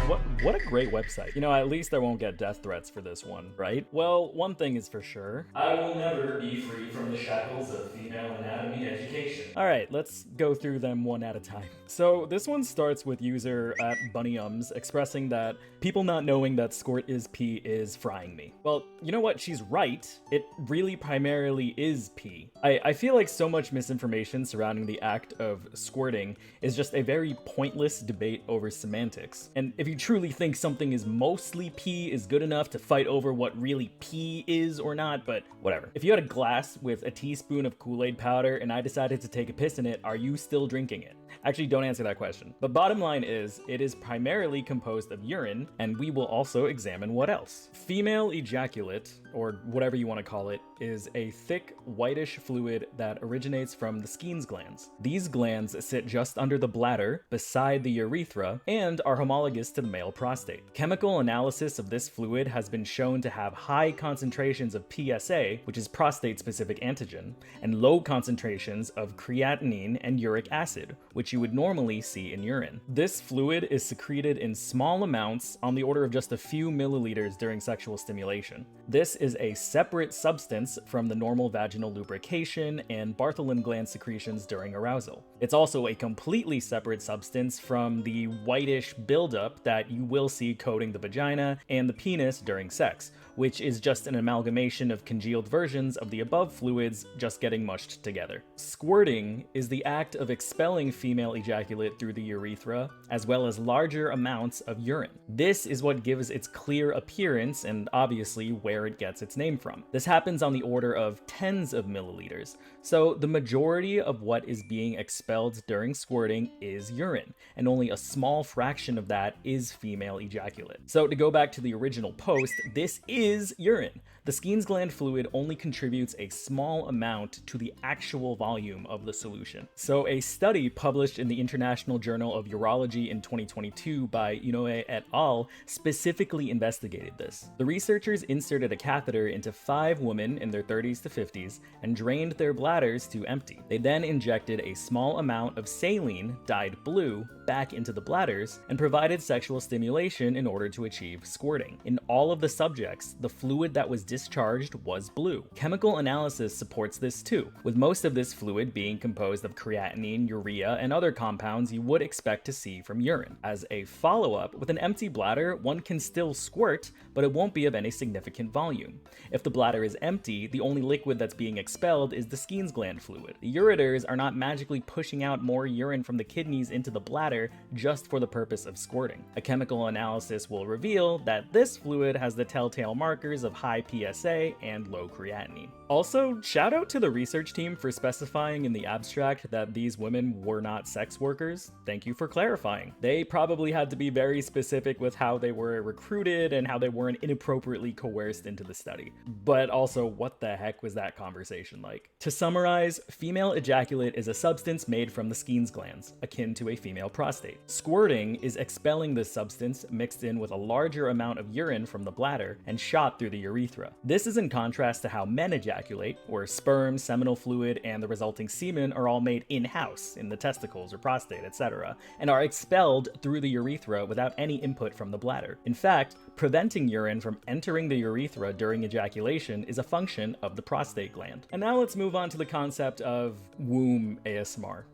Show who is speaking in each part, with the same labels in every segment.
Speaker 1: What a great website. You know, at least I won't get death threats for this one, right? Well, one thing is for sure. I will never be free from the shackles of female anatomy education. All right, let's go through them one at a time. So this one starts with user at bunnyums expressing that people not knowing that squirt is pee is frying me. Well, you know what? She's right. It really primarily is pee. I feel like so much misinformation surrounding the act of squirting is just a very pointless debate over semantics. And if you truly think something is mostly pee is good enough to fight over what really pee is or not, but whatever. If you had a glass with a teaspoon of Kool-Aid powder and I decided to take a piss in it, are you still drinking it? Actually, don't answer that question. But bottom line is, it is primarily composed of urine, and we will also examine what else. Female ejaculate, or whatever you want to call it, is a thick, whitish fluid that originates from the Skene's glands. These glands sit just under the bladder, beside the urethra, and are homologous to the male prostate. Chemical analysis of this fluid has been shown to have high concentrations of PSA, which is prostate-specific antigen, and low concentrations of creatinine and uric acid, which you would normally see in urine. This fluid is secreted in small amounts on the order of just a few milliliters during sexual stimulation. This is a separate substance from the normal vaginal lubrication and Bartholin gland secretions during arousal. It's also a completely separate substance from the whitish buildup that you will see coating the vagina and the penis during sex, which is just an amalgamation of congealed versions of the above fluids just getting mushed together. Squirting is the act of expelling female ejaculate through the urethra, as well as larger amounts of urine. This is what gives its clear appearance and obviously where it gets its name from. This happens on the order of tens of milliliters, so the majority of what is being expelled during squirting is urine, and only a small fraction of that is female ejaculate. So to go back to the original post, this is urine. The Skene's gland fluid only contributes a small amount to the actual volume of the solution. So a study published in the International Journal of Urology in 2022 by Inoue et al. Specifically investigated this. The researchers inserted a catheter into 5 women in their 30s to 50s and drained their bladders to empty. They then injected a small amount of saline, dyed blue, back into the bladders and provided sexual stimulation in order to achieve squirting. In all of the subjects, the fluid that was discharged was blue. Chemical analysis supports this too, with most of this fluid being composed of creatinine, urea, and other compounds you would expect to see from urine. As a follow-up, with an empty bladder, one can still squirt, but it won't be of any significant volume. If the bladder is empty, the only liquid that's being expelled is the Skene's gland fluid. The ureters are not magically pushing out more urine from the kidneys into the bladder just for the purpose of squirting. A chemical analysis will reveal that this fluid has the telltale markers of high PSA and low creatinine. Also, shout out to the research team for specifying in the abstract that these women were not sex workers. Thank you for clarifying. They probably had to be very specific with how they were recruited and how they weren't inappropriately coerced into the study. But also, what the heck was that conversation like? To summarize, female ejaculate is a substance made from the Skene's glands, akin to a female prostate. Squirting is expelling this substance mixed in with a larger amount of urine from the bladder and shot through the urethra. This is in contrast to how men ejaculate, where sperm, seminal fluid, and the resulting semen are all made in-house in the testicles or prostate, etc., and are expelled through the urethra without any input from the bladder. In fact, preventing urine from entering the urethra during ejaculation is a function of the prostate gland. And now let's move on to the concept of womb ASMR.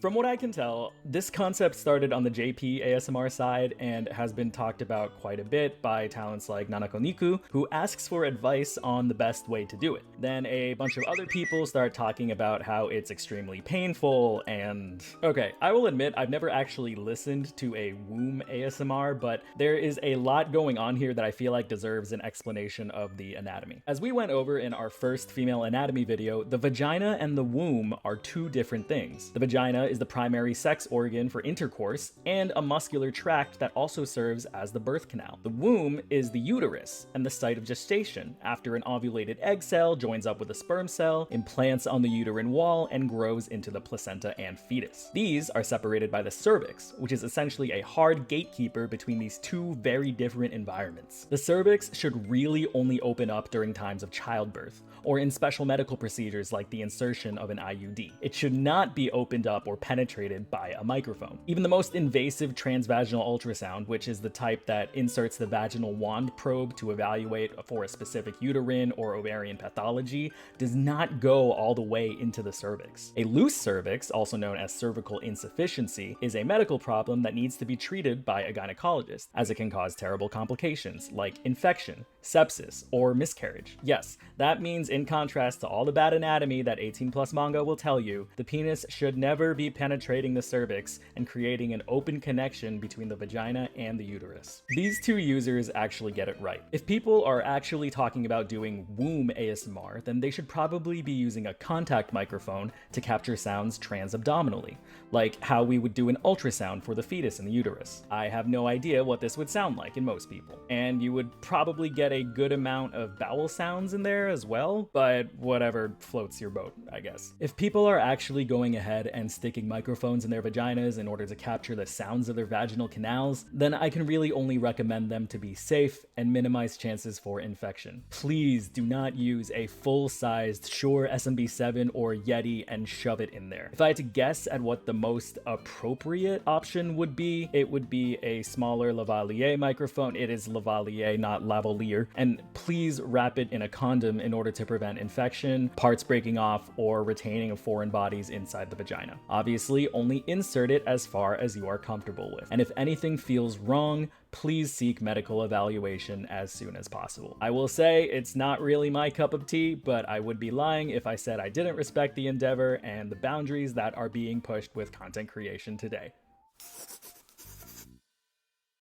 Speaker 1: From what I can tell, this concept started on the JP ASMR side and has been talked about quite a bit by talents like Nanako Niku, who asks for advice on the best way to do it. Then a bunch of other people start talking about how it's extremely painful and... Okay, I will admit I've never actually listened to a womb ASMR, but there is a lot going on here that I feel like deserves an explanation of the anatomy. As we went over in our first female anatomy video, the vagina and the womb are two different things. The vagina is the primary sex organ for intercourse and a muscular tract that also serves as the birth canal. The womb is the uterus and the site of gestation after an ovulated egg cell joins up with a sperm cell, implants on the uterine wall, and grows into the placenta and fetus. These are separated by the cervix, which is essentially a hard gatekeeper between these two very different environments. The cervix should really only open up during times of childbirth, or in special medical procedures like the insertion of an IUD. It should not be opened up or or penetrated by a microphone. Even the most invasive transvaginal ultrasound, which is the type that inserts the vaginal wand probe to evaluate for a specific uterine or ovarian pathology, does not go all the way into the cervix. A loose cervix, also known as cervical insufficiency, is a medical problem that needs to be treated by a gynecologist, as it can cause terrible complications like infection, sepsis, or miscarriage. Yes, that means in contrast to all the bad anatomy that 18+ manga will tell you, the penis should never be penetrating the cervix and creating an open connection between the vagina and the uterus. These two users actually get it right. If people are actually talking about doing womb ASMR, then they should probably be using a contact microphone to capture sounds transabdominally, like how we would do an ultrasound for the fetus in the uterus. I have no idea what this would sound like in most people, and you would probably get a good amount of bowel sounds in there as well, but whatever floats your boat, I guess. If people are actually going ahead and sticking microphones in their vaginas in order to capture the sounds of their vaginal canals, then I can really only recommend them to be safe and minimize chances for infection. Please do not use a full-sized Shure SMB7 or Yeti and shove it in there. If I had to guess at what the most appropriate option would be, it would be a smaller lavalier microphone. It is lavalier, not lavalier. And please wrap it in a condom in order to prevent infection, parts breaking off, or retaining of foreign bodies inside the vagina. Obviously, only insert it as far as you are comfortable with. And if anything feels wrong, please seek medical evaluation as soon as possible. I will say it's not really my cup of tea, but I would be lying if I said I didn't respect the endeavor and the boundaries that are being pushed with content creation today.